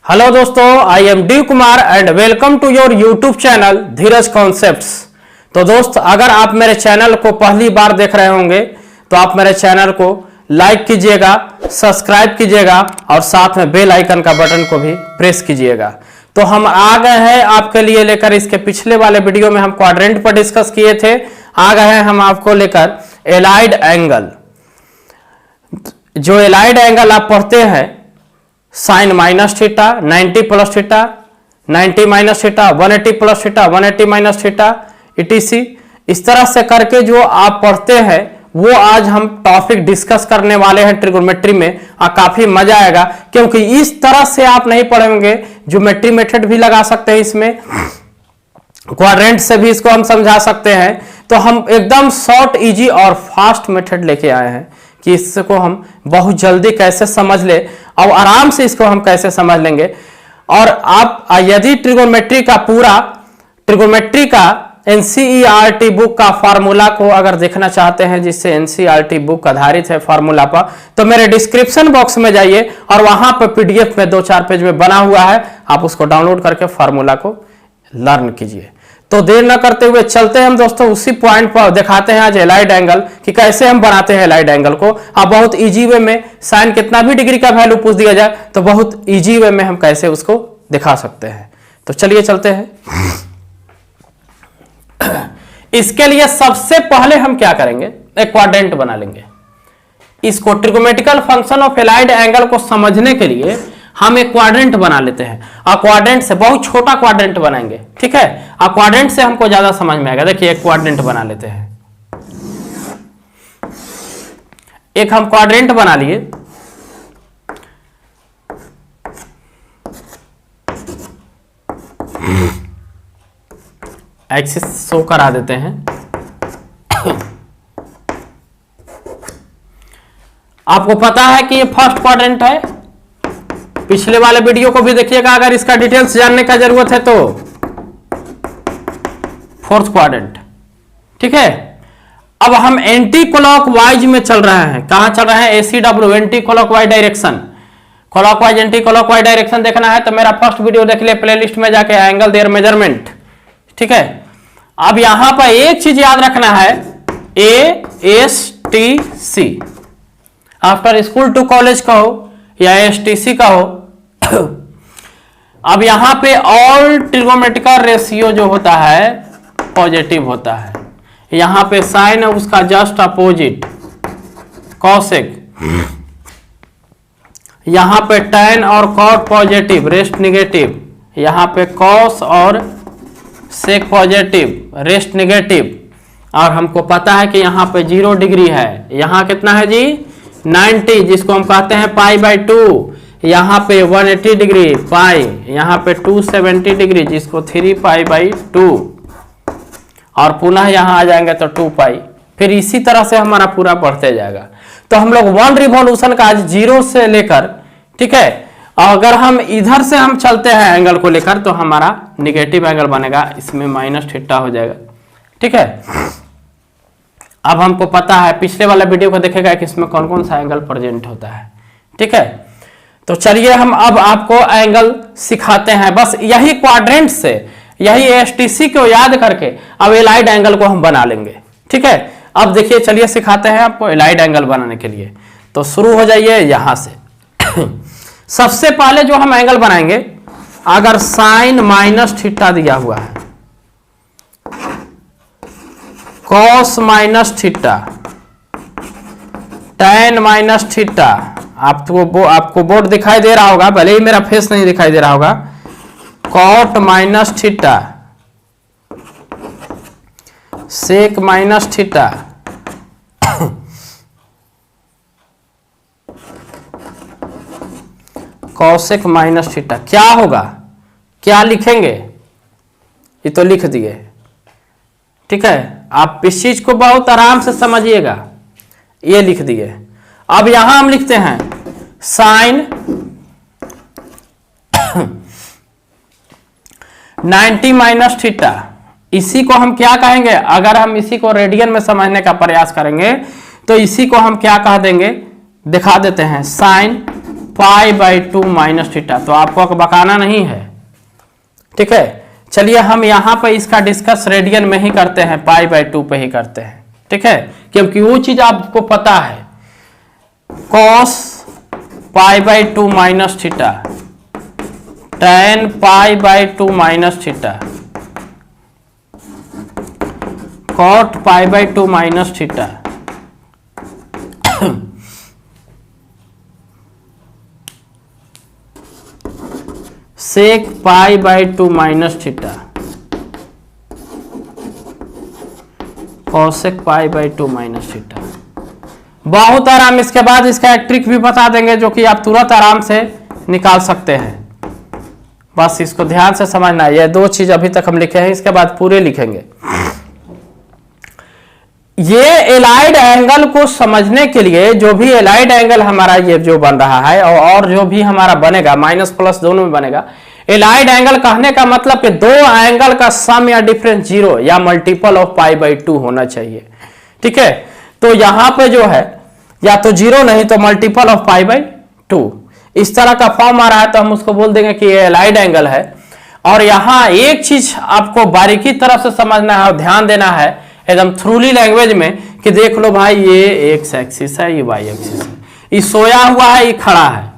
Hello दोस्तों, I am D Kumar and welcome to your YouTube channel Dheeraj concepts. तो दोस्त, अगर आप मेरे चैनल को पहली बार देख रहे होंगे तो आप मेरे चैनल को लाइक कीजिएगा, सब्सक्राइब कीजिएगा और साथ में बेल आइकन का बटन को भी प्रेस कीजिएगा। तो हम आ गए हैं आपके लिए लेकर, इसके पिछले वाले वीडियो में हम क्वाड्रेंट पर डिस्कस किए थे, आ गए हैं हम आपको लेकर एलाइड एंगल। जो एलाइड एंगल आप पढ़ते हैं sine minus theta, 90 plus theta, 90 minus theta, 180 plus theta, 180 minus theta, etc, इस तरह से करके जो आप पढ़ते हैं वो आज हम टॉपिक डिस्कस करने वाले हैं ट्रिगोनोमेट्री में। काफी मजा आएगा क्योंकि इस तरह से आप नहीं पढ़ेंगे। ज्योमेट्री मेथड भी लगा सकते हैं इसमें, क्वाड्रेंट से भी इसको हम समझा सकते हैं। तो हम एकदम शॉर्ट, इजी और फास्ट मेथड लेके आए हैं कि इसको हम बहुत जल्दी कैसे समझ ले और आराम से इसको हम कैसे समझ लेंगे। और आप यदि ट्रिगोनोमेट्री का एनसीईआरटी बुक का फार्मूला को अगर देखना चाहते हैं, जिससे एनसीईआरटी बुक आधारित है फार्मूला पर, तो मेरे डिस्क्रिप्शन बॉक्स में जाइए और वहां पर पीडीएफ में 2-4 पेज में बना हुआ है, आप उसको डाउनलोड करके फार्मूला को लर्न कीजिए। तो देर न करते हुए चलते हैं हम दोस्तों उसी पॉइंट पर, दिखाते हैं आज एलाइड एंगल कि कैसे हम बनाते हैं एलाइड एंगल को। अब बहुत इजी वे में, साइन कितना भी डिग्री का वैल्यू पूछ दिया जाए तो बहुत इजी वे में हम कैसे उसको दिखा सकते हैं। तो चलिए चलते हैं। इसके लिए सबसे पहले हम क्या करेंगे, एक क्वाड्रेंट बना लेंगे। इसको trigonometrical function of allied angle को समझने के लिए हम एक क्वाड्रेंट बना लेते हैं और क्वाड्रेंट से बहुत छोटा क्वाड्रेंट बनाएंगे, ठीक है। और क्वाड्रेंट से हमको ज्यादा समझ में आएगा। देखिए एक क्वाड्रेंट बना लेते हैं, एक हम क्वाड्रेंट बना लिए। एक्सिस शो करा देते हैं। आपको पता है कि ये फर्स्ट क्वाड्रेंट है, पिछले वाले वीडियो को भी देखिएगा अगर इसका डिटेल्स जानने का जरूरत है तो। फोर्थ क्वाड्रेंट, ठीक है। अब हम एंटी क्लॉकवाइज में चल रहे हैं। कहां चल रहे हैं? ACW, anti clockwise direction. Clockwise, anti clockwise direction देखना है तो मेरा फर्स्ट वीडियो देख लिया प्लेलिस्ट में जाके, एंगल देयर मेजरमेंट, ठीक है। अब यहां पर एक चीज याद रखना है, ASTC, after school to college का हो या ASTC का हो। अब यहां पे ऑल ट्रिगोनोमेट्रिकल रेशियो जो होता है पॉजिटिव होता है। यहां पे साइन है उसका जस्ट अपोजिट कॉसेक। यहां पे tan और cot पॉजिटिव, रेस्ट निगेटिव। यहां पे cos और sec पॉजिटिव, रेस्ट निगेटिव। और हमको पता है कि यहां पे 0 डिग्री है। यहां कितना है जी? 90, जिसको हम कहते हैं π/2। यहाँ पे 180 डिग्री पाई, यहाँ पे 270 डिग्री जिसको 3π/2, और पुनः यहाँ आ जाएंगे तो 2π। फिर इसी तरह से हमारा पूरा बढ़ते जाएगा। तो हम लोग 1 रिवॉल्यूशन का आज 0 से लेकर, ठीक है, अगर हम इधर से हम चलते हैं एंगल को लेकर तो हमारा निगेटिव एंगल बनेगा, इसमें माइनस थीटा हो जाएगा, ठीक है। अब हमको पता है, पिछले वाला वीडियो को देखेगा कि इसमें कौन कौन सा एंगल प्रेजेंट होता है, ठीक है। तो चलिए हम अब आपको एंगल सिखाते हैं। बस यही क्वाड्रेंट से, यही ASTC को याद करके अब एलाइड एंगल को हम बना लेंगे, ठीक है। अब देखिए, चलिए सिखाते हैं आपको एलाइड एंगल बनाने के लिए। तो शुरू हो जाइए यहां से। सबसे पहले जो हम एंगल बनाएंगे, अगर साइन माइनस थीटा दिया हुआ है, cos minus theta, tan minus theta, आपको बोर्ड दिखाई दे रहा होगा, भले ही मेरा फेस नहीं दिखाई दे रहा होगा, cot minus theta, sec minus theta, cosec minus theta. क्या होगा, क्या लिखेंगे? ये तो लिख दिए, ठीक है। आप इस चीज को बहुत आराम से समझिएगा, ये लिख दिए। अब यहां हम लिखते हैं साइन 90 माइनस थीटा। इसी को हम क्या कहेंगे? अगर हम इसी को रेडियन में समझने का प्रयास करेंगे तो इसी को हम क्या कह देंगे, दिखा देते हैं, साइन π/2 माइनस थीटा, तो आपको बकाना नहीं है, ठीक है। चलिए हम यहां पर इसका डिस्कस रेडियन में ही करते हैं, π/2 पे ही करते हैं, ठीक है, क्योंकि वो चीज आपको पता है। cos π/2 minus theta, tan π/2 minus theta, cot π/2 minus theta, sec π/2 minus theta, cosec π/2 minus theta. बहुत आराम। इसके बाद इसका एक ट्रिक भी बता देंगे जो कि आप तुरंत आराम से निकाल सकते हैं, बस इसको ध्यान से समझना है। ये दो चीज अभी तक हम लिखे हैं, इसके बाद पूरे लिखेंगे। ये एलाइड एंगल को समझने के लिए, जो भी एलाइड एंगल हमारा ये जो बन रहा है और जो भी हमारा बनेगा, माइनस प्लस दोनों में बनेगा। एलाइड एंगल कहने का मतलब कि दो एंगल का सम या डिफरेंस 0 या मल्टीपल ऑफ π/2 होना चाहिए, ठीक है। तो यहां पे जो है या तो 0 नहीं तो मल्टीपल ऑफ π/2, इस तरह का फॉर्म आ रहा है, तो हम उसको बोल देंगे कि ये एलाइड एंगल है। और यहां एक चीज आपको बारीकी तरफ से समझना है और ध्यान देना है एकदम थ्रूली लैंग्वेज में, कि देख लो भाई ये एक्स एक्सिस है, ये वाई एक्सिस है, ये सोया हुआ है, ये खड़ा है।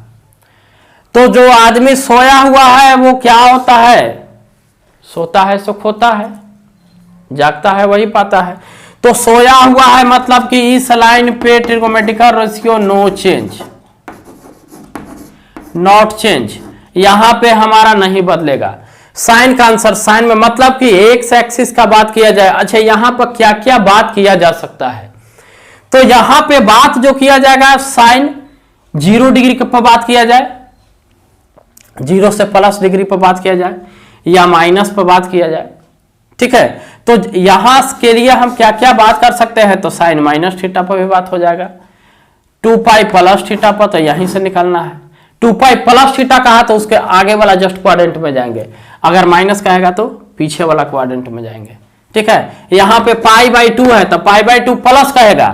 तो जो आदमी सोया हुआ है वो क्या होता है, सोता है सो खोता है, जागता है वही पाता है। तो सोया हुआ है मतलब कि इस लाइन पे trigonometrical ratio no change, not change, यहां पे हमारा नहीं बदलेगा। साइन का आंसर, साइन में मतलब कि एक्स एक्सिस का बात किया जाए। अच्छा, यहां पर क्या क्या बात किया जा सकता है, तो यहां पे बात जो किया जाएगा साइन 0 डिग्री पर बात किया जाए, 0 से प्लस डिग्री पर बात किया जाए, या माइनस पर बात किया जाए, ठीक है। तो यहां के लिए हम क्या क्या बात कर सकते हैं, तो साइन माइनस थीटा पर भी बात हो जाएगा, 2π प्लस थीटा पर तो यहीं से निकालना है। 2π प्लस थीटा कहा तो उसके आगे वाला जस्ट क्वाड्रेंट में जाएंगे, अगर माइनस कहेगा तो पीछे वाला क्वाड्रेंट में जाएंगे, ठीक है। यहां पे π/2 है तो π/2 प्लस कहेगा,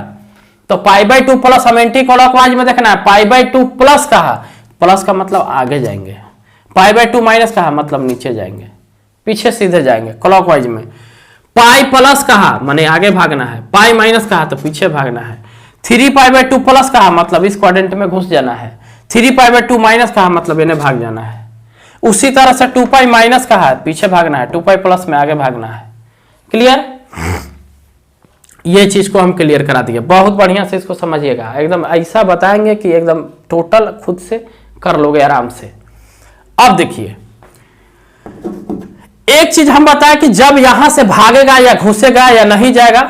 तो π/2 प्लस हम एंटी क्लॉकवाइज में देखना है। π/2 प्लस कहा, प्लस का मतलब आगे जाएंगे, π/2 माइनस कहा मतलब नीचे जाएंगे, पीछे सीधे जाएंगे क्लॉकवाइज में। पाई प्लस कहा माने आगे भागना है, पाई माइनस कहा तो पीछे भागना है। 3π/2 प्लस कहा मतलब इस क्वाड्रेंट में घुस जाना है, 3π/2 माइनस कहा मतलब इन्हें भाग जाना है। उसी तरह से 2π माइनस कहा है पीछे भागना है, 2π प्लस में आगे भागना है। क्लियर? ये चीज को हम क्लियर करा दिए, बहुत बढ़िया से इसको समझिएगा, एकदम ऐसा बताएंगे कि एकदम टोटल खुद से कर लोगे आराम से। अब देखिए एक चीज हम बताएं कि जब यहां से भागेगा या घुसेगा या नहीं जाएगा,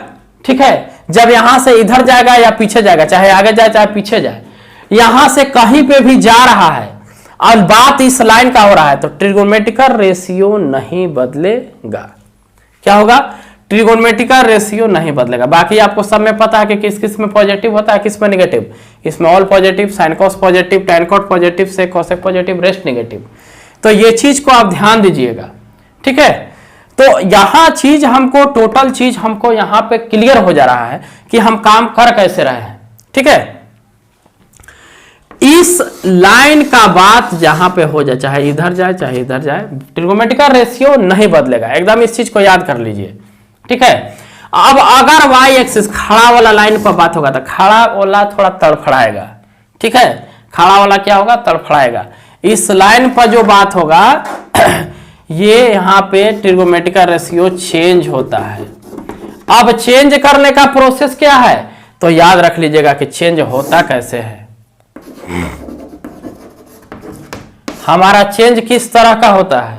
ठीक है, जब यहां से इधर जाएगा या पीछे जाएगा, चाहे आगे जाए चाहे पीछे जाए, यहां से कहीं पे भी जा रहा है और बात इस लाइन का हो रहा है तो ट्रिगोनोमेट्रिकल रेशियो नहीं बदलेगा। क्या होगा? ट्रिगोनोमेट्रिकल रेशियो नहीं बदलेगा। बाकी आपको सब में पता है कि किस किस में पॉजिटिव होता है, किस में निगेटिव। इसमें all positive, sine cos positive, tan cot positive, sec cosec positive, rest negative. तो ये चीज को आप ध्यान दीजिएगा, ठीक है। तो यहां चीज हमको, टोटल चीज हमको यहां पे क्लियर हो जा रहा है कि हम काम कर कैसे रहे हैं, ठीक है। इस लाइन का बात जहां पे हो जाए, चाहे इधर जाए चाहे इधर जाए, ट्रिगोनोमेट्रिकल रेशियो नहीं बदलेगा, एकदम इस चीज को याद कर लीजिए, ठीक है। अब अगर वाई एक्सिस खड़ा वाला लाइन पर बात होगा तो खड़ा वाला थोड़ा तड़फड़ाएगा, ठीक है। खड़ा वाला क्या होगा? तड़फड़ाएगा। इस लाइन पर जो बात होगा ये यहां पे ट्रिगोनोमेट्रिकल रेशियो चेंज होता है। अब चेंज करने का प्रोसेस क्या है तो याद रख लीजिएगा कि चेंज होता कैसे है। हमारा चेंज किस तरह का होता है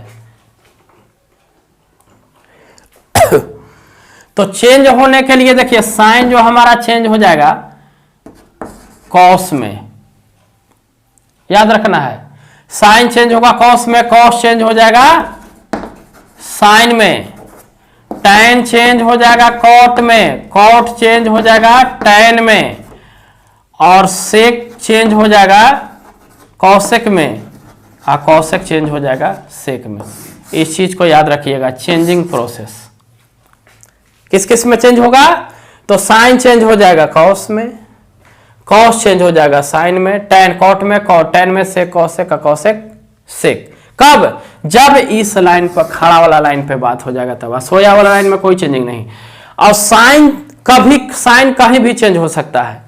तो चेंज होने के लिए देखिए साइन जो हमारा चेंज हो जाएगा कॉस में, याद रखना है। साइन चेंज होगा कॉस में, कॉस चेंज हो जाएगा साइन में, टैन चेंज हो जाएगा कॉट में, कॉट चेंज हो जाएगा टैन में, और सेक चेंज हो जाएगा कॉसेक में, और कॉसेक चेंज हो जाएगा सेक में। इस चीज को याद रखिएगा, चेंजिंग प्रोसेस किस किस में चेंज होगा तो साइन चेंज हो जाएगा कॉस में, कॉस चेंज हो जाएगा साइन में, टेन कॉट में, कॉट टेन में, सेक कॉसेक का कॉसेक सेक। कब? जब इस लाइन पर खड़ा वाला लाइन पे बात हो जाएगा तब। सोया वाला लाइन में कोई चेंजिंग नहीं। और साइन कभी, साइन कहीं भी चेंज हो सकता है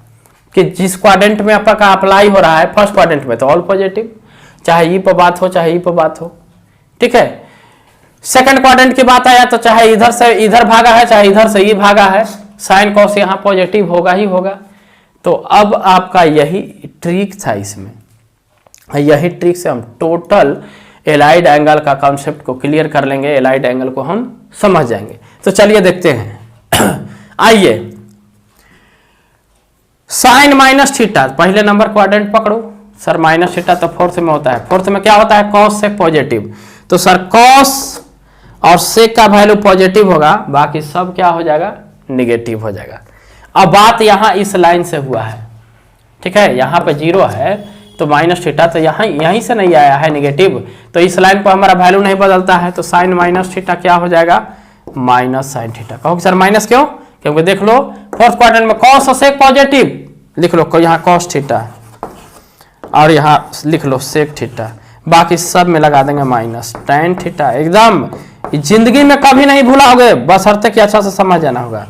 कि जिस क्वाड्रेंट में आपका अप्लाई हो रहा है, फर्स्ट क्वाड्रेंट में तो ऑल पॉजिटिव, चाहे ई पर बात हो चाहे ई पर बात हो, ठीक है। सेकंड क्वाड्रेंट की बात आया तो चाहे इधर से इधर भागा है चाहे इधर से ई भागा है, साइन कॉस यहाँ पॉजिटिव होगा ही होगा। तो अब आपका यही ट्रिक था इसमें, यही ट्रिक से हम टोटल एलाइड एंगल का कॉन्सेप्ट को क्लियर कर लेंगे, एलाइड एंगल को हम समझ जाएंगे। तो चलिए देखते हैं। आइए, साइन माइनस थीटा, पहले नंबर क्वाड्रेंट पकड़ो सर। माइनस थीटा तो फोर्थ में होता है, फोर्थ में क्या होता है? Cos sec positive. तो सर कॉस और सेक का वैल्यू पॉजिटिव होगा, बाकी सब क्या हो जाएगा? निगेटिव हो जाएगा। अब बात यहां इस लाइन से हुआ है, ठीक है, यहां पे जीरो है तो माइनस थीटा तो यहीं से नहीं आया है निगेटिव, तो इस लाइन पर हमारा वैल्यू नहीं बदलता है, तो साइन माइनस थीटा क्या हो जाएगा? Minus sine theta. कहो सर माइनस क्यों? क्योंकि देख लो फोर्थ क्वाड्रेंट में कॉस और सेक पॉजिटिव, लिख लो यहाँ कॉस थीटा और यहाँ लिख लो सेक थीटा, बाकी सब में लगा देंगे माइनस टेन थीटा। एकदम जिंदगी में कभी नहीं भूलाओगे, बस अर्थ कि अच्छा से समझ जाना होगा।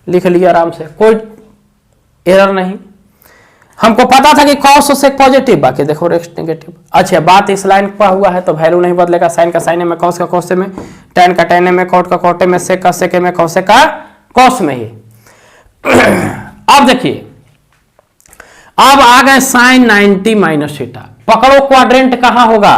लिख लिया आराम से, कोई एरर नहीं। हमको पता था कि कॉस और सेक पॉजिटिव, बाकी देखो रेक्स नेगेटिव। अच्छा, बात इस लाइन पर हुआ है तो वैल्यू नहीं बदलेगा, साइन का साइन में, कॉस का कॉस में, टेन का टेन में, कॉट का कॉट में, सेक का सेक में, कॉस का कॉस में ही। अब देखिए, अब आ गए साइन 90 माइनस थीटा। पकड़ो क्वाड्रेंट कहां होगा?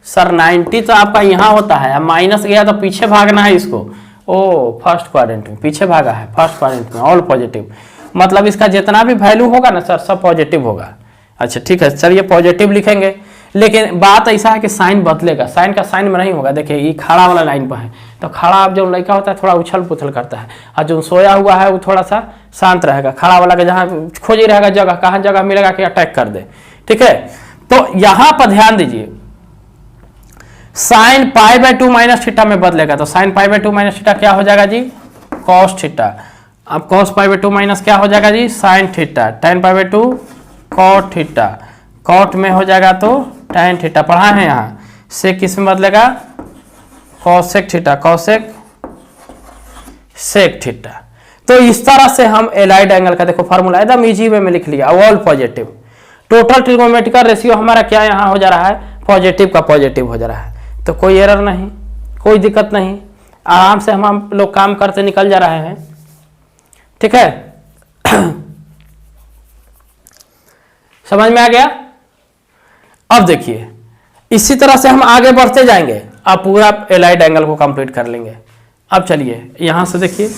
सर 90 तो आपका यहां होता है, अब माइनस गया तो पीछे भागना है इसको। ओ फर्स्ट क्वाड्रेंट में पीछे भागा है, फर्स्ट क्वाड्रेंट में ऑल पॉजिटिव, मतलब इसका जितना भी वैल्यू होगा ना सर सब पॉजिटिव होगा। अच्छा ठीक है, चलिए पॉजिटिव लिखेंगे, लेकिन बात ऐसा है कि साइन बदलेगा, साइन का साइन में नहीं होगा। देखिए ये खड़ा वाला लाइन पर है, तो खड़ा अब जो लड़का होता है थोड़ा उछल पुछल करता है, और जो सोया हुआ है वो थोड़ा सा शांत रहेगा। खड़ा वाला का जहाँ खोज ही रहेगा जगह, कहाँ जगह मिलेगा कि अटैक कर दे, ठीक है। तो यहाँ पर ध्यान दीजिए, sine pi by 2 minus theta में बदलेगा, तो sine pi by 2 minus theta क्या हो जाएगा जी? Cos theta. अब कॉस पाई बाय 2 माइनस क्या हो जाएगा जी? Sine theta. Tan pi by 2 cot theta, cot में हो जाएगा तो टेन थीटा। पढ़ा है यहाँ से किस में बदलेगा? Cosec theta, cosec sec theta. तो इस तरह से हम एलाइड एंगल का देखो फार्मूला एकदम इजी वे में लिख लिया, all positive. Total trigonometrical ratio हमारा क्या यहाँ हो जा रहा है? पॉजिटिव का पॉजिटिव हो जा रहा है, तो कोई एरर नहीं, कोई दिक्कत नहीं, आराम से हम लोग काम करते निकल जा रहे हैं, ठीक है। समझ में आ गया? अब देखिए इसी तरह से हम आगे बढ़ते जाएंगे, अब पूरा एलाइड एंगल को कंप्लीट कर लेंगे। अब चलिए यहां से देखिए,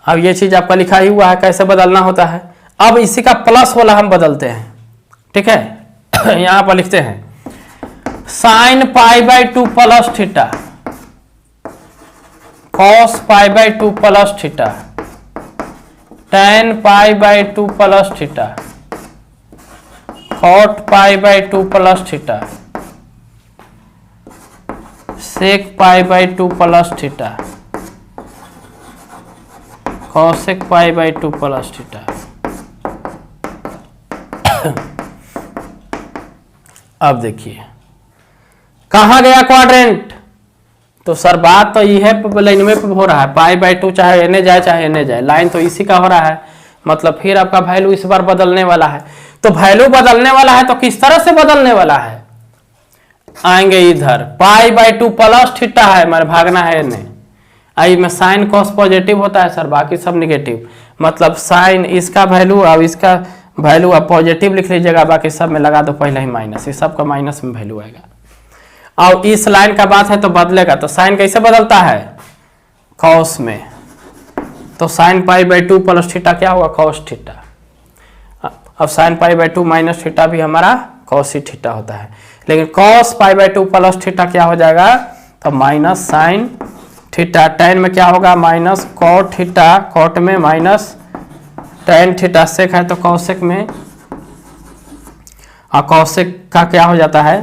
अब ये चीज आपका लिखा ही हुआ है कैसे बदलना होता है। अब इसी का प्लस वाला हम बदलते हैं, ठीक है। यहां पर लिखते हैं sine pi by 2 plus theta, cos pi by 2 plus theta, tan pi by 2 plus theta, cot pi by 2 plus theta, sec pi by 2 plus theta, cosec pi by 2 plus theta. अब देखिए कहां गया क्वाड्रेंट? तो sir बात तो ये है line में हो रहा है, पाई बाय 2 चाहे एने जाए चाहे एने जाए, लाइन तो इसी का हो रहा है, मतलब फिर आपका वैल्यू इस बार बदलने वाला है। तो वैल्यू बदलने वाला है तो किस तरह से बदलने वाला है? आएंगे इधर, पाई बाय 2 प्लस थीटा है, हमारे भागना है एने, आई में साइन कॉस पॉजिटिव होता है सर, बाकी सब निगेटिव, मतलब साइन इसका वैल्यू और इसका वैल्यू आप पॉजिटिव लिख लीजिएगा, बाकी सब में लगा दो पहले ही माइनस, ये सब का माइनस में वैल्यू आएगा। और इस लाइन का बात है तो बदलेगा, तो साइन कैसे बदलता है? कॉस में, तो sine pi by 2 plus theta क्या होगा? Cos theta. अब sine pi by 2 minus theta भी हमारा कॉस ही थीटा होता है, लेकिन cos pi by 2 plus theta क्या हो जाएगा? तो माइनस साइन थीटा। टेन में क्या होगा? माइनस कॉट थीटा, कॉट में माइनस टेन थीटा, सेक है तो कॉसेक में, और कॉसेक का क्या हो जाता है?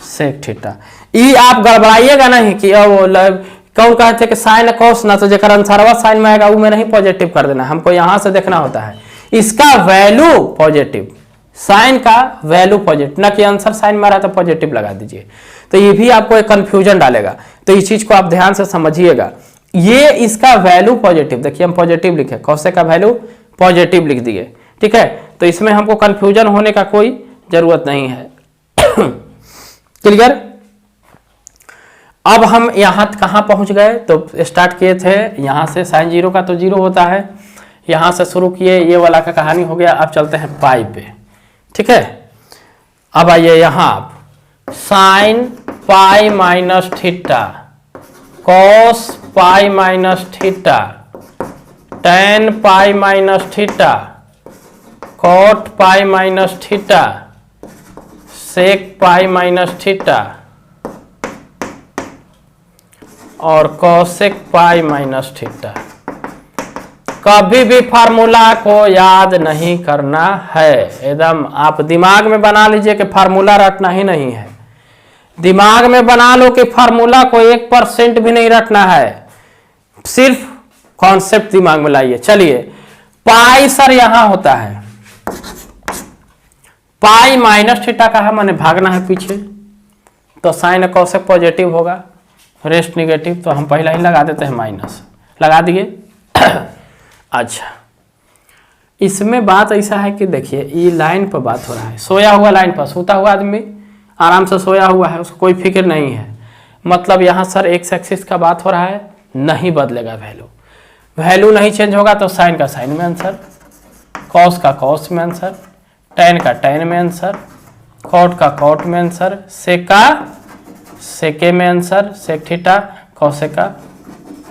Sec theta. ये आप गड़बड़ाइएगा नहीं कि कौन कहते कि साइन कॉस ना, तो जकर आंसरवा साइन में आएगा वो में नहीं पॉजिटिव कर देना, हमको यहां से देखना होता है इसका वैल्यू पॉजिटिव, साइन का वैल्यू पॉजिटिव, ना कि आंसर साइन में आ रहा है तो पॉजिटिव लगा दीजिए। तो ये भी आपको एक कंफ्यूजन डालेगा, तो इस चीज को आप ध्यान से समझिएगा। ये इसका वैल्यू पॉजिटिव, देखिए हम पॉजिटिव लिखे, कौशे का वैल्यू पॉजिटिव लिख दिए, ठीक है। तो इसमें हमको कंफ्यूजन होने का कोई जरूरत नहीं है। क्लियर। अब हम यहां कहां पहुंच गए, तो स्टार्ट किए थे यहां से, साइन जीरो का तो जीरो होता है, यहां से शुरू किए, ये वाला का कहानी हो गया। अब चलते हैं पाई पे, ठीक है। अब आइए यहां sine pi minus theta, cos pi minus theta, tan pi minus theta, cot pi minus theta, sec pi minus theta और कॉसेक पाई माइनस थीटा। कभी भी फार्मूला को याद नहीं करना है, एकदम आप दिमाग में बना लीजिए कि फार्मूला रटना ही नहीं है। दिमाग में बना लो कि फार्मूला को 1% भी नहीं रटना है, सिर्फ कॉन्सेप्ट दिमाग में लाइए। चलिए, पाई सर यहां होता है, पाई माइनस थीटा का है, मैंने भागना है पीछे, तो साइन कॉसेक पॉजिटिव होगा, रेस्ट निगेटिव, तो हम पहला ही लगा देते हैं माइनस, लगा दिए। अच्छा, इसमें बात ऐसा है कि देखिए ये लाइन पर बात हो रहा है, सोया हुआ लाइन पर, सोता हुआ आदमी आराम से सोया हुआ है, उसको कोई फिक्र नहीं है। मतलब यहाँ सर एक्स एक्सिस का बात हो रहा है, नहीं बदलेगा वैल्यू, वैल्यू नहीं चेंज होगा, तो साइन का साइन में आंसर, कॉस का कॉस में आंसर, टेन का टेन में आंसर, कॉट का कॉट में आंसर, सेक का सेके में आंसर, सेक थीटा, कॉसेक का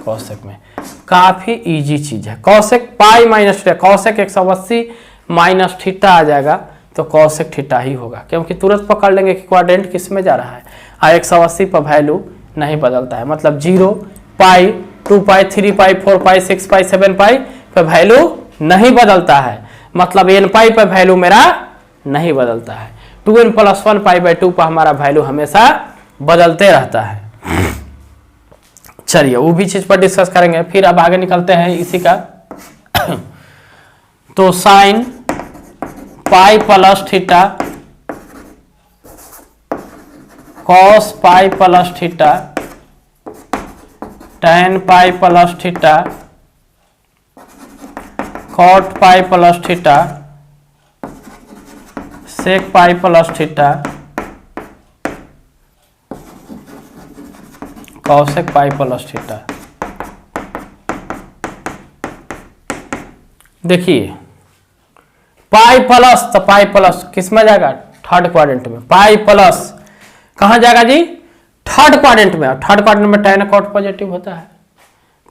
कॉसेक में। काफी इजी चीज है। Cosec pi minus theta, cosec 180 minus theta आ जाएगा तो कॉसेक थीटा ही होगा, क्योंकि तुरंत पकड़ लेंगे कि क्वाड्रेंट किस में जा रहा है। 180 पर वैल्यू नहीं बदलता है, मतलब 0 पाई 2 पाई 3 पाई 4 पाई 6 पाई 7 पाई पर वैल्यू नहीं बदलता है, मतलब n पाई पर वैल्यू मेरा नहीं बदलता है। 2n + 1 पाई बाई 2 पर हमारा वैल्यू हमेशा बदलते रहता है। चलिए वो भी चीज पर डिस्कस करेंगे। फिर अब आगे निकलते हैं इसी का। तो sine pi plus theta, cos pi plus theta, tan pi plus theta, cot pi plus theta, sec pi plus theta, cosec pi plus theta. देखिए पाई प्लस, तो पाई प्लस किस में जाएगा, थर्ड क्वाड्रेंट में। पाई प्लस कहां जाएगा जी, third quadrant में। Third quadrant में टेन कॉट पॉजिटिव होता है,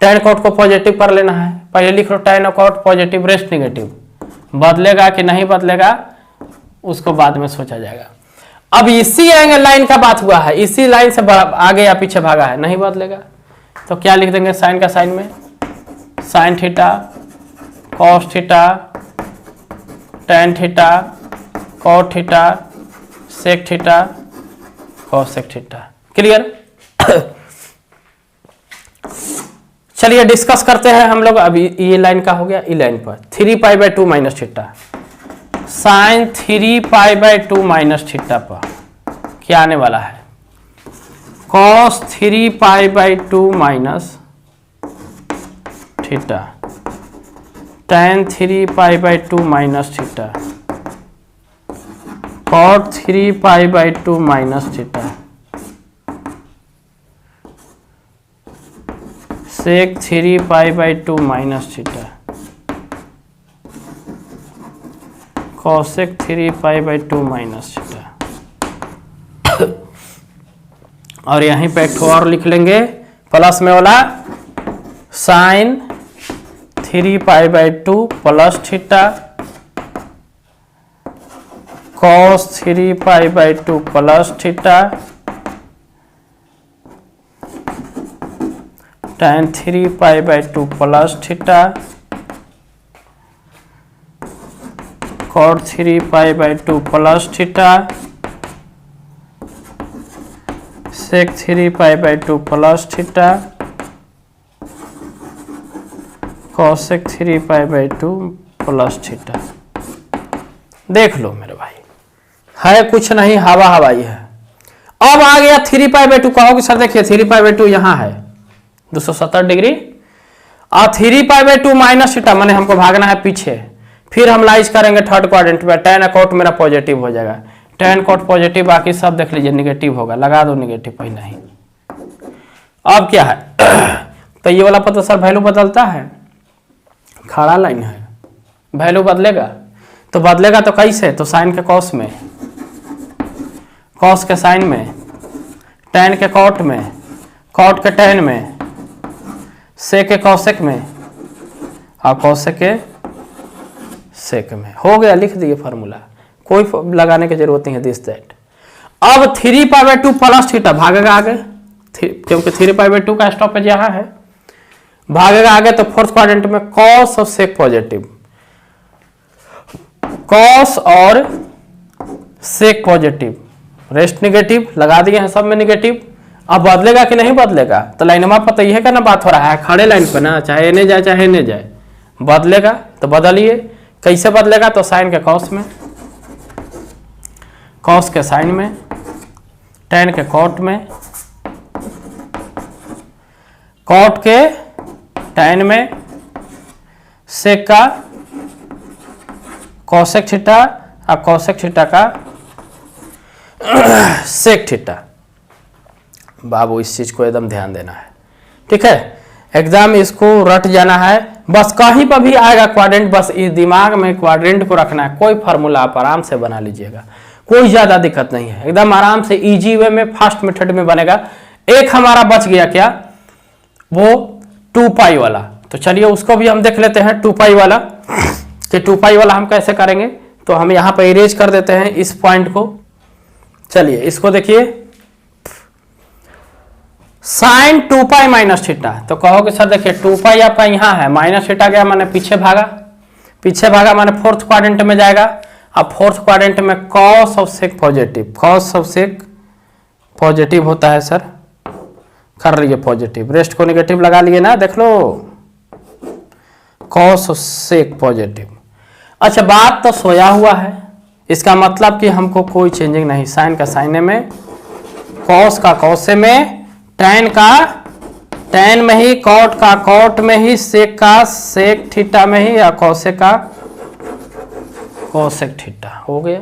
टेन कॉट को पॉजिटिव कर लेना है। पहले लिख लो tan cot positive rest negative, बदलेगा कि नहीं बदलेगा उसको बाद में सोचा जाएगा। अब इसी एंगल लाइन का बात हुआ है, इसी लाइन से आगे या पीछे भागा है, नहीं बदलेगा, तो क्या लिख देंगे, साइन का साइन में sine theta, cos theta, tan theta, cot theta, sec theta, cosec theta. Clear. चलिए डिस्कस करते हैं हम लोग। अभी ये लाइन का हो गया, ई लाइन पर 3 pi by 2 minus theta, sine 3 pi by 2 minus theta पर क्या आने वाला है, cos 3 pi by 2 minus theta, tan 3 pi by 2 minus theta, cot 3 pi by 2 minus theta, sec 3 pi by 2 minus theta, cosec 3 pi by 2 minus theta. और यहीं पे एक और लिख लेंगे प्लस में वाला, sine 3 pi by 2 plus theta, cos 3 pi by 2 plus theta, tan 3 pi by 2 plus theta, cot 3 pi by 2 plus theta, sec 3 pi by 2 plus theta, cosec 3π/2 plus theta. देख लो मेरे भाई, है कुछ नहीं, हवा हवाई है। अब आ गया 3π/2, कहोगे सर देखिए 3π/2 यहां है 270 डिग्री, और 3π/2 माइनस थीटा, मैंने हमको भागना है पीछे, फिर हम लाइज करेंगे थर्ड क्वाड्रेंट में, tan अकॉट मेरा पॉजिटिव हो जाएगा, tan कॉट पॉजिटिव, बाकी सब देख लीजिए निगेटिव होगा, लगा दो निगेटिव पहले ही। अब क्या है तो ये वाला पता सर वैल्यू बदलता है, खड़ा लाइन है, वैल्यू बदलेगा, तो बदलेगा तो कैसे, तो साइन के कॉस में, कॉस के साइन में, tan के कॉट में, कॉट के tan में, से के कॉसेक में, और कॉसेक के सेक में। हो गया, लिख दिए फार्मूला, कोई लगाने की जरूरत नहीं है, दिस दैट। अब 3π/2 प्लस थीटा भागेगा आगे, क्योंकि 3π/2 का स्टॉपेज यहां है, भागेगा आगे, तो फोर्थ क्वाड्रेंट में कॉस और सेक पॉजिटिव, कॉस और सेक पॉजिटिव, रेस्ट निगेटिव, लगा दिए हैं सब में निगेटिव। अब बदलेगा कि नहीं बदलेगा, तो लाइनमा पता ही है का ना बात हो रहा है, खड़े लाइन पे ना, चाहे एने जाए चाहे एने जाए, बदलेगा तो बदलिए। कैसे बदलेगा, तो साइन के कॉस में, कॉस के साइन में, tan के कॉट में, कॉट के tan में, सेक का कॉसेक थीटा और कॉसेक थीटा का सेक थीटा। बाबू इस चीज को एकदम ध्यान देना है, ठीक है, एकदम इसको रट जाना है, बस कहीं पर भी आएगा क्वाड्रेंट, बस इस दिमाग में क्वाड्रेंट को रखना है। कोई फार्मूला आप आराम से बना लीजिएगा, कोई ज्यादा दिक्कत नहीं है, एकदम आराम से इजी वे में, फास्ट मेथड में बनेगा। एक हमारा बच गया क्या, वो 2π वाला, तो चलिए उसको भी हम देख लेते हैं 2π वाला, कि 2π वाला हम कैसे करेंगे। तो हम यहाँ पे इरेज कर देते हैं इस पॉइंट को। चलिए इसको देखिए, साइन 2π माइनस थीटा, तो कहोगे सर देखिए 2π आपका यहाँ है, माइनस थीटा गया मैंने पीछे भागा, पीछे भागा मैंने फोर्थ क्वाड्रेंट में जाएगा। अब फोर्थ क्वाड्रेंट में cos of sec positive, cos of sec positive होता है सर, कर लीजिए पॉजिटिव, रेस्ट को नेगेटिव लगा लिए ना, देख लो, कॉस ऑफ सेक पॉजिटिव। अच्छा बात तो सोया हुआ है, इसका मतलब कि हमको कोई चेंजिंग नहीं, साइन का साइने में, कॉस का कॉसे में, tan का tan में ही, कॉट का कॉट में ही, सेक का सेक थीटा में ही, या कॉसे का कॉसेक थीटा। हो गया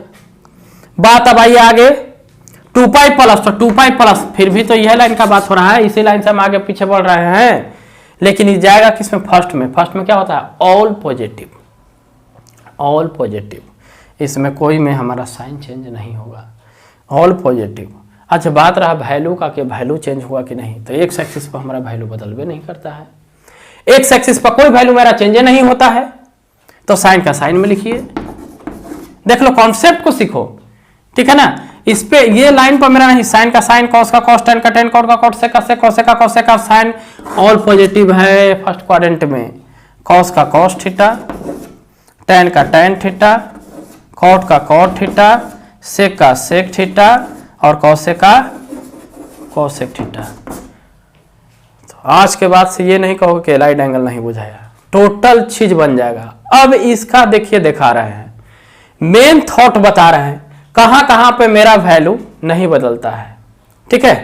बात। अब आइए आगे 2π प्लस, तो 2π प्लस, फिर भी तो यह लाइन का बात हो रहा है, इसी लाइन से हम आगे पीछे बढ़ रहे हैं, लेकिन ये जाएगा किसमें, फर्स्ट में। फर्स्ट में क्या होता है, ऑल पॉजिटिव, ऑल पॉजिटिव, इसमें कोई में हमारा साइन चेंज नहीं होगा, ऑल पॉजिटिव। अच्छा बात रहा वैल्यू का, कि वैल्यू चेंज हुआ कि नहीं, तो एक्स एक्सिस पर हमारा वैल्यू बदलवे नहीं करता है, एक्स एक्सिस पर कोई वैल्यू मेरा चेंज नहीं होता है, तो साइन का साइन में लिखिए। देख लो कॉन्सेप्ट को सीखो, ठीक है ना। इस पे ये लाइन पर मेरा नहीं, साइन का साइन, कॉस का कॉस, tan का tan, कॉट का कॉट, सेक का सेक, कॉसेक का कॉसेक का साइन, ऑल पॉजिटिव है फर्स्ट क्वाड्रेंट में, कॉस का कॉस थीटा, tan का tan थीटा, कॉट का कॉट थीटा, सेक का सेक थीटा, और कॉसेक का कॉसेक थीटा। तो आज के बाद से ये नहीं कहो कि एलाइड एंगल नहीं बुझाया, टोटल चीज बन जाएगा। अब इसका देखिए दिखा रहे हैं, मेन थॉट बता रहे हैं, कहां कहां पे मेरा वैल्यू नहीं बदलता है, ठीक है।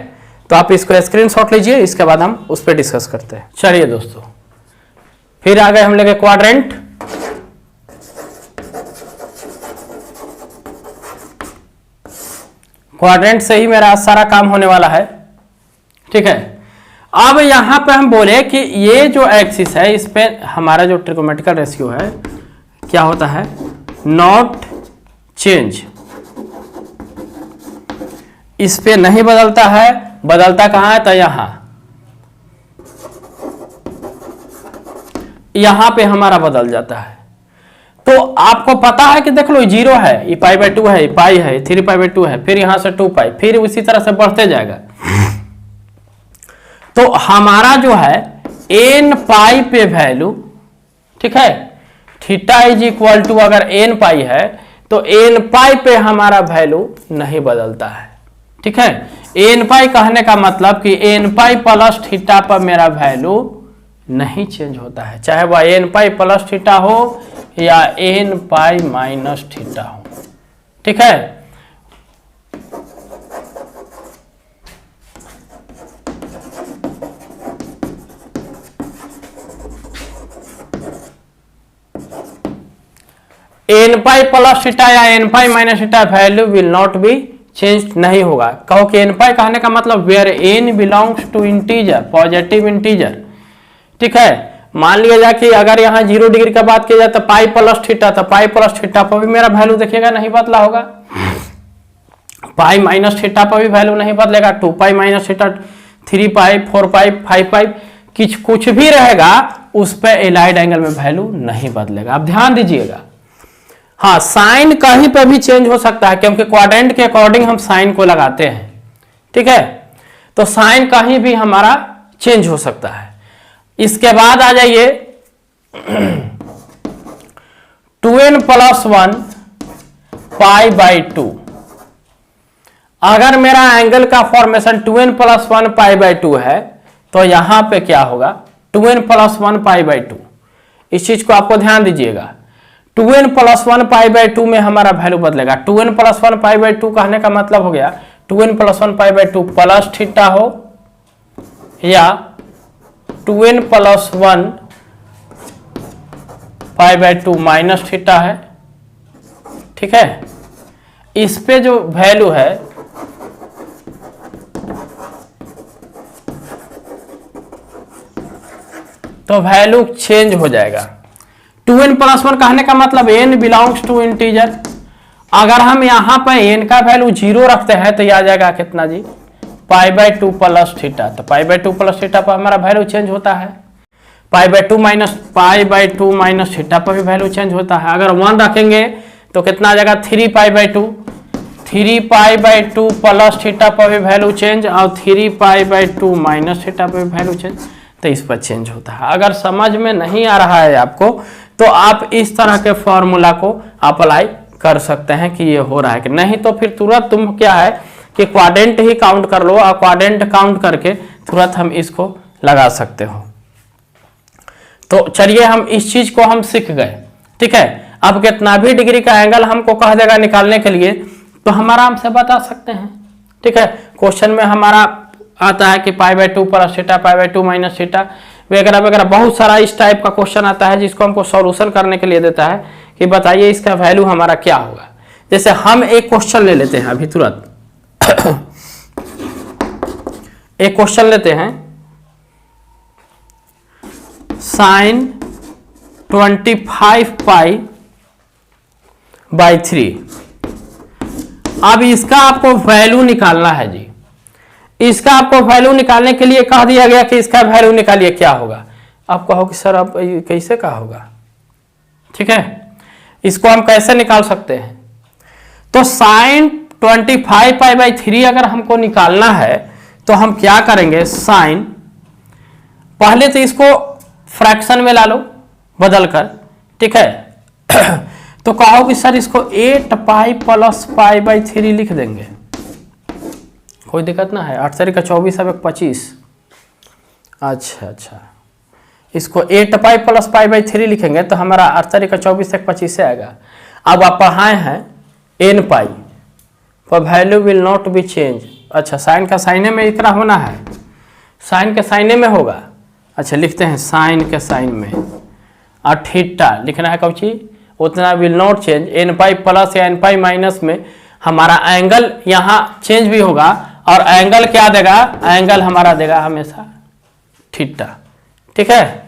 तो आप इसको स्क्रीनशॉट लीजिए, इसके बाद हम उस पर डिस्कस करते हैं। चलिए दोस्तों, फिर आ गए हम लेके क्वाड्रेंट। क्वाड्रेंट से ही मेरा सारा काम होने वाला है, ठीक है। अब यहां पे हम बोले कि ये जो एक्सिस है, इस पे हमारा जो ट्रिगोमेट्रिकल रेशियो है क्या होता है, नॉट चेंज, इस पे नहीं बदलता है, बदलता कहां है, तो यहां पे हमारा बदल जाता है। तो आपको पता है कि देख लो 0 है, ये π/2 है, पाई है, 3π/2 है, फिर यहां से 2π, फिर उसी तरह से बढ़ते जाएगा। तो हमारा जो है n π पे वैल्यू, ठीक है, थीटा इज इक्वल टू, अगर n π है तो n π पे हमारा वैल्यू नहीं बदलता है, ठीक है। n π कहने का मतलब कि n π प्लस थीटा पर मेरा वैल्यू नहीं चेंज होता है, चाहे वह एन पाई प्लस थीटा हो या एन पाई माइनस थीटा हो। ठीक है, एन पाई प्लस थीटा या n pi minus theta value will not be change नहीं होगा। कहो कि एन पाई कहने का मतलब where n belongs to integer, positive integer. ठीक है, मान लिया जाए कि अगर यहाँ 0 डिग्री का बात की जाए तो पाई प्लस थीटा, तो पाई प्लस थीटा पर भी मेरा वैल्यू देखिएगा नहीं बदला होगा, पाई माइनस थीटा पर भी वैल्यू नहीं बदलेगा, 2 पाई माइनस थीटा, 3 पाई, 4 पाई, 5 पाई, कुछ भी रहेगा उस पर एलाइड एंगल में वैल्यू नहीं बदलेगा। आप ध्यान दीजिएगा। हाँ, साइन कहीं पर भी चेंज हो सकता है क्योंकि क्वाड्रेंट के अकॉर्डिंग हम साइन को लगाते हैं। ठीक है, तो साइन कहीं भी हमारा चेंज हो सकता है। इसके बाद आ जाइए 2n + 1 π/2। अगर मेरा एंगल का फॉर्मेशन 2n + 1 π/2 है तो यहां पे क्या होगा, 2n + 1 π/2। इस चीज को आपको ध्यान दीजिएगा। 2n + 1 π/2 में हमारा वैल्यू बदलेगा। 2n + 1 π/2 कहने का मतलब हो गया 2n + 1 π/2 प्लस थीटा हो या 2n + 1 π/2 माइनस थीटा है। ठीक है, इस पे जो वैल्यू है तो वैल्यू चेंज हो जाएगा। 2n + 1 कहने का मतलब n बिलोंग्स टू इंटीजर। अगर हम यहाँ पर n का वैल्यू 0 रखते हैं तो यह आ जाएगा कितना जी, π/2 प्लस थीटा। तो π/2 प्लस थीटा पर हमारा वैल्यू चेंज होता है, π/2 माइनस थीटा पर भी वैल्यू चेंज होता है। अगर 1 रखेंगे तो कितना आ जाएगा, 3π/2, 3π/2 प्लस थीटा पर भी वैल्यू चेंज और 3π/2 माइनस थीटा पर भी वैल्यू चेंज, तो इस पर चेंज होता है। अगर समझ में नहीं आ रहा है आपको तो आप इस तरह के फॉर्मूला को अप्लाई कर सकते हैं कि ये हो रहा है कि नहीं, तो फिर तुरंत तुम क्या है कि क्वाड्रेंट ही काउंट कर लो और क्वाड्रेंट काउंट करके तुरंत हम इसको लगा सकते हो। तो चलिए हम इस चीज को हम सीख गए। ठीक है, अब कितना भी डिग्री का एंगल हमको कह देगा निकालने के लिए तो हम आराम से बता सकते हैं। ठीक है, क्वेश्चन में हमारा आता है कि π/2 प्लस थीटा, π/2 माइनस थीटा वगैरह वगैरह, बहुत सारा इस टाइप का क्वेश्चन आता है जिसको हमको सॉल्यूशन करने के लिए देता है कि बताइए इसका वैल्यू हमारा क्या होगा। जैसे हम एक क्वेश्चन ले लेते हैं अभी तुरंत एक क्वेश्चन लेते हैं, sin 25π/3। अब इसका आपको वैल्यू निकालना है जी। इसका आपको वैल्यू निकालने के लिए कह दिया गया कि इसका वैल्यू निकालिए, क्या होगा। आप कहो कि सर अब कैसे क्या होगा। ठीक है, इसको हम कैसे निकाल सकते हैं, तो sin 25π/3 अगर हमको निकालना है तो हम क्या करेंगे, साइन पहले तो इसको फ्रैक्शन में ला लो बदल कर। ठीक है तो कहो कि सर इसको 8π + π/3 लिख देंगे, कोई दिक्कत ना है। 8 × 24 अब 25। अच्छा, इसको 8π + π/3 लिखेंगे तो हमारा 8 × 24 25 से आएगा। अब आप पढ़ाए हैं n पाई पर value will not be change. अच्छा, साइन का साइने में इतना होना है, साइन के साइने में होगा। अच्छा, लिखते हैं साइन के साइन में और थीटा लिखना है कौची, उतना will not change. n pi plus या n पाई माइनस में हमारा एंगल यहाँ चेंज भी होगा और एंगल क्या देगा, एंगल हमारा देगा हमेशा थीटा। ठीक है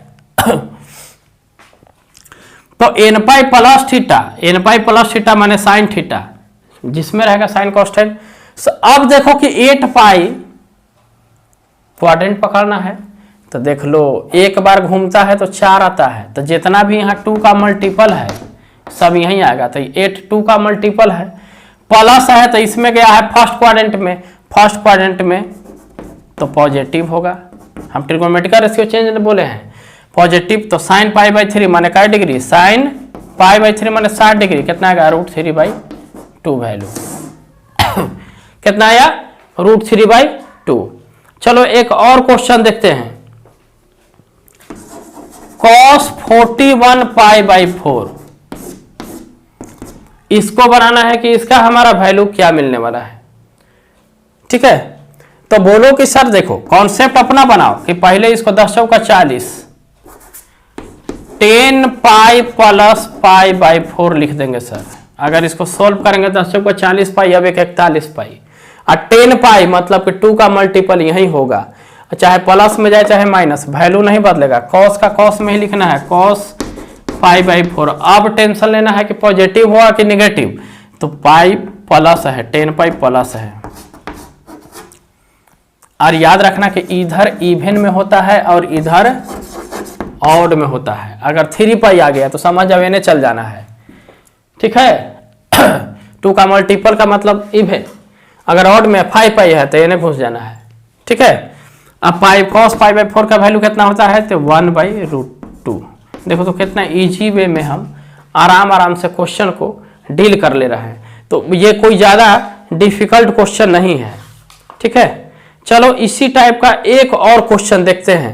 तो n पाई प्लस थीटा, n पाई प्लस थीटा माने साइन थीटा, जिसमें रहेगा साइन कांस्टेंट। अब देखो कि 8π क्वाड्रेंट पकड़ना है तो देख लो, एक बार घूमता है तो 4 आता है, तो जितना भी यहाँ 2 का मल्टीपल है सब यहीं आएगा। तो 8 2 का मल्टीपल है, प्लस है तो इसमें गया है फर्स्ट क्वाड्रेंट में तो पॉजिटिव होगा। हम ट्रिगोनोमेट्रिक रेशियो चेंज बोले हैं पॉजिटिव, तो sin π/3 माने क्या डिग्री, sin π/3 माने 60 डिग्री, कितना आएगा √3/2 वैल्यू कितना आया, √3/2। चलो एक और क्वेश्चन देखते हैं। cos 41 pi by 4। इसको बनाना है कि इसका हमारा वैल्यू क्या मिलने वाला है। ठीक है, तो बोलो कि सर देखो कॉन्सेप्ट अपना बनाओ कि पहले इसको 10 चौका 40 10 पाई प्लस पाई बाई 4 लिख देंगे सर। अगर इसको सोल्व करेंगे 10 चौका 40 पाई, अब एक 41 पाई और 10 पाई मतलब कि 2 का मल्टीपल यही होगा, चाहे प्लस में जाए चाहे माइनस, वैल्यू नहीं बदलेगा। कॉस का कॉस में ही लिखना है, कॉस पाई बाई 4। अब टेंशन लेना है कि पॉजिटिव हुआ कि निगेटिव, तो पाई प्लस है, 10 पाई प्लस है। और याद रखना कि इधर इवन में होता है और इधर ऑड में होता है। अगर 3 पाई आ गया तो समझ जाओ इन्हें चल जाना है। ठीक है 2 का मल्टीपल का मतलब इवन, अगर ऑड में 5 पाई है तो इन्हें घुस जाना है। ठीक है, अब पाई कॉस पाई बाई 4 का वैल्यू कितना होता है, तो 1/√2। देखो तो कितना इजी वे में हम आराम से क्वेश्चन को डील कर ले रहे हैं। तो ये कोई ज़्यादा डिफिकल्ट क्वेश्चन नहीं है। ठीक है, चलो इसी टाइप का एक और क्वेश्चन देखते हैं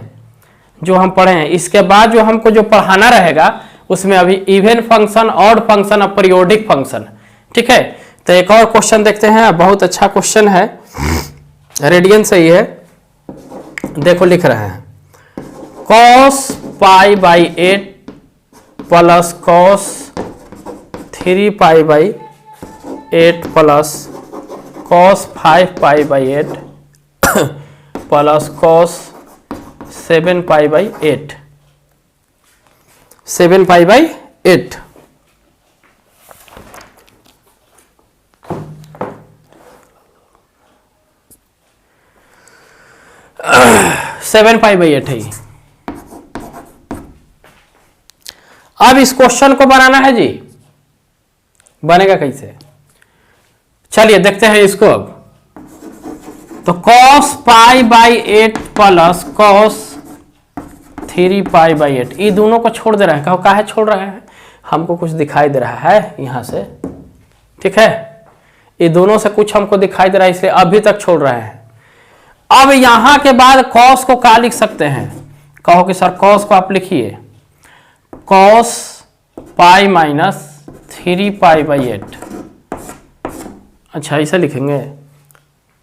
जो हम पढ़े हैं। इसके बाद जो हमको जो पढ़ाना रहेगा उसमें अभी इवन फंक्शन, ऑड फंक्शन और पीरियोडिक फंक्शन। ठीक है, तो एक और क्वेश्चन देखते हैं। बहुत अच्छा क्वेश्चन है, रेडियन से ही है। देखो लिख रहे हैं cos pi by 8 plus cos 3 pi by 8 plus cos 5 pi by 8 plus cos 7 pi by 8, 7 pi by 8। Seven pi by 8 है। अब इस क्वेश्चन को बनाना है जी, बनेगा कैसे, चलिए देखते हैं इसको। अब तो cos pi by 8 plus cos 3 pi by 8, ये दोनों को छोड़ दे रहा है। कहो काहे छोड़ रहा है, हमको कुछ दिखाई दे रहा है यहां से। ठीक है, ये दोनों से कुछ हमको दिखाई दे रहा है, इसलिए अभी तक छोड़ रहे हैं। अब यहां के बाद cos को क्या लिख सकते हैं, कहो कि सर cos को आप लिखिए cos pi minus 3 pi by 8। अच्छा ऐसा लिखेंगे,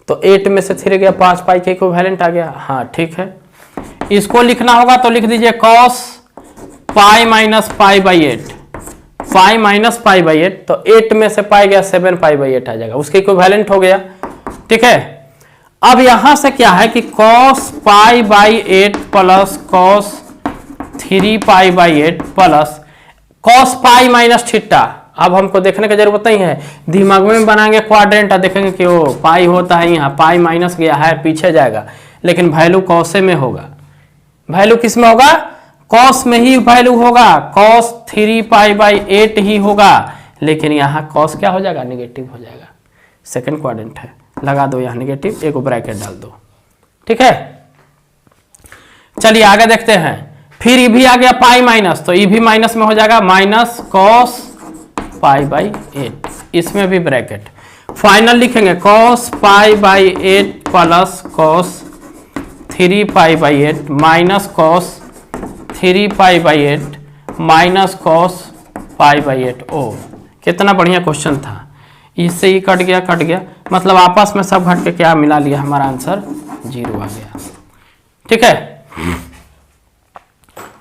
तो 8 में से 3 गया, 5 पाई के इक्विवेलेंट आ गया। हाँ ठीक है, इसको लिखना होगा तो लिख दीजिए cos pi minus pi by 8, pi minus pi by 8, तो 8 में से पाई गया 7 पाई बाई 8 आ जाएगा, उसके इक्विवेलेंट हो गया। ठीक है, अब यहां से क्या है कि cos pi by 8 plus cos 3 pi by 8 plus cos pi minus theta. अब हमको देखने की जरूरत नहीं है, दिमाग में बनाएंगे क्वाड्रेंट, देखेंगे कि वो पाई होता है, यहाँ पाई माइनस गया है पीछे जाएगा, लेकिन वैल्यू cos में होगा। वैल्यू किस में होगा, cos में ही वैल्यू होगा, cos 3 पाई बाई 8 ही होगा, लेकिन यहाँ cos क्या हो जाएगा, निगेटिव हो जाएगा। सेकंड क्वाड्रेंट है, लगा दो यहाँ निगेटिव, एक ब्रैकेट डाल दो। ठीक है, चलिए आगे देखते हैं। फिर ये भी आ गया पाई माइनस, तो ये भी माइनस में हो जाएगा, माइनस cos पाई बाई 8, इसमें भी ब्रैकेट। फाइनल लिखेंगे cos pi by 8 plus cos 3 pi by 8 minus cos 3 pi by 8 minus cos pi by 8। ओ कितना बढ़िया क्वेश्चन था, इससे ही कट गया, मतलब आपस में सब घट के क्या मिला लिया, हमारा आंसर 0 आ गया। ठीक है,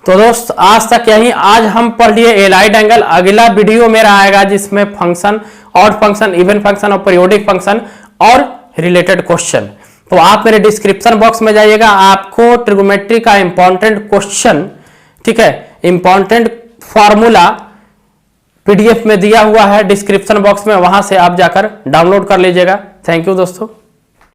तो दोस्त आज तक यही, आज हम पढ़ लिए एलाइड एंगल। अगला वीडियो मेरा आएगा जिसमें function, odd function, even function और पीरियोडिक फंक्शन और रिलेटेड क्वेश्चन। तो आप मेरे डिस्क्रिप्शन बॉक्स में जाइएगा, आपको ट्रिगोमेट्री का इंपॉर्टेंट क्वेश्चन, ठीक है, इंपॉर्टेंट फॉर्मूला पीडीएफ में दिया हुआ है डिस्क्रिप्शन बॉक्स में, वहां से आप जाकर डाउनलोड कर लीजिएगा। थैंक यू दोस्तों।